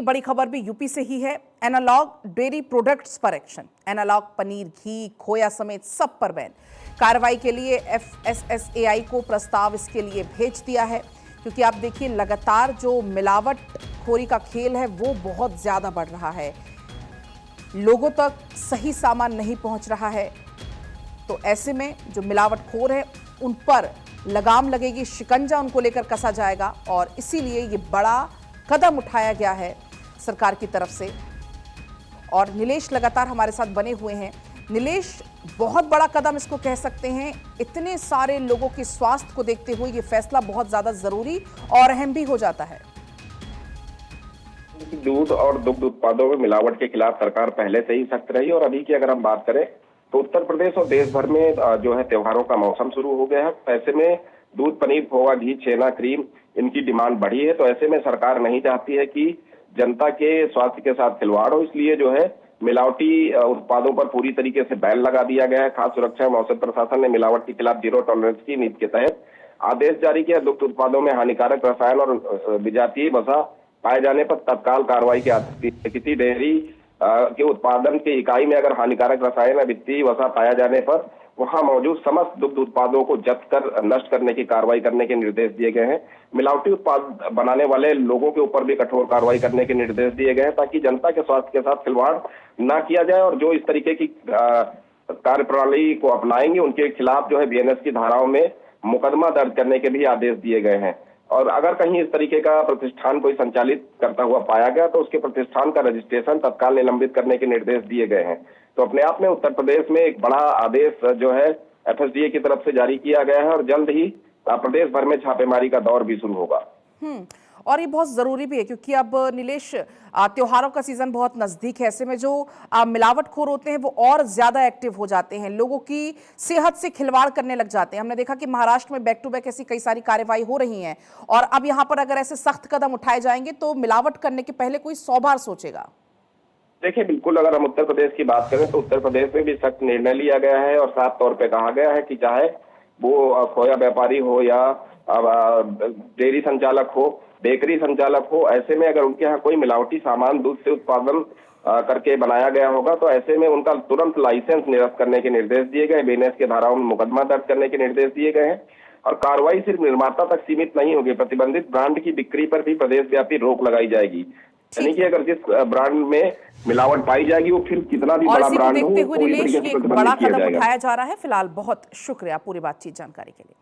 बड़ी खबर भी यूपी से ही है। एनालॉग डेयरी प्रोडक्ट्स पर एक्शन। एनालॉग पनीर, घी, खोया समेत सब पर बैन। कार्रवाई के लिए एफएसएसएआई को प्रस्ताव इसके लिए भेज दिया है, क्योंकि आप देखिए लगातार जो मिलावट खोरी का खेल है वो बहुत ज्यादा बढ़ रहा है। लोगों तक सही सामान नहीं पहुंच रहा है, तो ऐसे में जो मिलावटखोर है उन पर लगाम लगेगी, शिकंजा उनको लेकर कसा जाएगा। और इसीलिए ये बड़ा कदम उठाया गया है सरकार की तरफ से। और नीलेश लगातार हमारे साथ बने हुए हैं। नीलेश, बहुत बड़ा कदम इसको कह सकते हैं। इतने सारे लोगों के स्वास्थ्य को देखते हुए ये फैसला बहुत ज्यादा जरूरी और अहम भी हो जाता है। दूध और दुग्ध उत्पादों में मिलावट के खिलाफ सरकार पहले से ही सख्त रही। और अभी की अगर हम बात करें तो उत्तर प्रदेश और देश भर में जो है त्योहारों का मौसम शुरू हो गया है। ऐसे में दूध, पनीर, खोआ, घी, छेना, क्रीम, इनकी डिमांड बढ़ी है। तो ऐसे में सरकार नहीं चाहती है कि जनता के स्वास्थ्य के साथ खिलवाड़ हो, इसलिए जो है मिलावटी उत्पादों पर पूरी तरीके से बैन लगा दिया गया है। खाद्य सुरक्षा एवं औषध प्रशासन ने मिलावट के खिलाफ जीरो टॉलरेंस की नीति के तहत आदेश जारी किया। दुग्ध उत्पादों में हानिकारक रसायन और विजातीय वसा पाए जाने पर तत्काल कार्रवाई की जाती है। किसी डेयरी के उत्पादन की इकाई में अगर हानिकारक रसायन या वित्तीय वसा पाया जाने पर वहां मौजूद समस्त दुग्ध उत्पादों को जब्त कर नष्ट करने की कार्रवाई करने के निर्देश दिए गए हैं। मिलावटी उत्पाद बनाने वाले लोगों के ऊपर भी कठोर कार्रवाई करने के निर्देश दिए गए हैं, ताकि जनता के स्वास्थ्य के साथ खिलवाड़ न किया जाए। और जो इस तरीके की कार्यप्रणाली को अपनाएंगे उनके खिलाफ जो है बीएनएस की धाराओं में मुकदमा दर्ज करने के भी आदेश दिए गए हैं। और अगर कहीं इस तरीके का प्रतिष्ठान कोई संचालित करता हुआ पाया गया तो उसके प्रतिष्ठान का रजिस्ट्रेशन तत्काल निलंबित करने के निर्देश दिए गए हैं। तो अपने आप में उत्तर प्रदेश में एक बड़ा आदेश जो है एफएसडीए की तरफ से जारी किया गया है और जल्द ही प्रदेश भर में छापेमारी का दौर भी शुरू होगा। और ये बहुत जरूरी भी है, क्योंकि अब नीलेश त्योहारों का सीजन बहुत नजदीक है। ऐसे में जो मिलावटखोर होते हैं वो और ज्यादा एक्टिव हो जाते हैं, लोगों की सेहत से खिलवाड़ करने लग जाते हैं। हमने देखा कि महाराष्ट्र में बैक टू बैक ऐसी कई सारी कार्रवाई हो रही हैं। और अब यहाँ पर अगर ऐसे सख्त कदम उठाए जाएंगे तो मिलावट करने के पहले कोई 100 बार सोचेगा। देखिए, बिल्कुल अगर हम उत्तर प्रदेश की बात करें तो उत्तर प्रदेश में भी सख्त निर्णय लिया गया है और साफ तौर पर कहा गया है कि चाहे वो खोया व्यापारी हो या डेयरी संचालक हो, बेकरी संचालक हो, ऐसे में अगर उनके यहाँ कोई मिलावटी सामान दूध से उत्पादन करके बनाया गया होगा तो ऐसे में उनका तुरंत लाइसेंस निरस्त करने के निर्देश दिए गए। बीएनएस के धाराओं में मुकदमा दर्ज करने के निर्देश दिए गए हैं। और कार्रवाई सिर्फ निर्माता तक सीमित नहीं होगी, प्रतिबंधित ब्रांड की बिक्री पर भी प्रदेश व्यापी रोक लगाई जाएगी। यानी कि अगर जिस ब्रांड में मिलावट पाई जाएगी वो फिर कितना भी बड़ा ब्रांड हो, देखते हुए नीलेश, ये एक बड़ा कदम उठाया जा रहा है। फिलहाल बहुत शुक्रिया पूरी बातचीत जानकारी के लिए।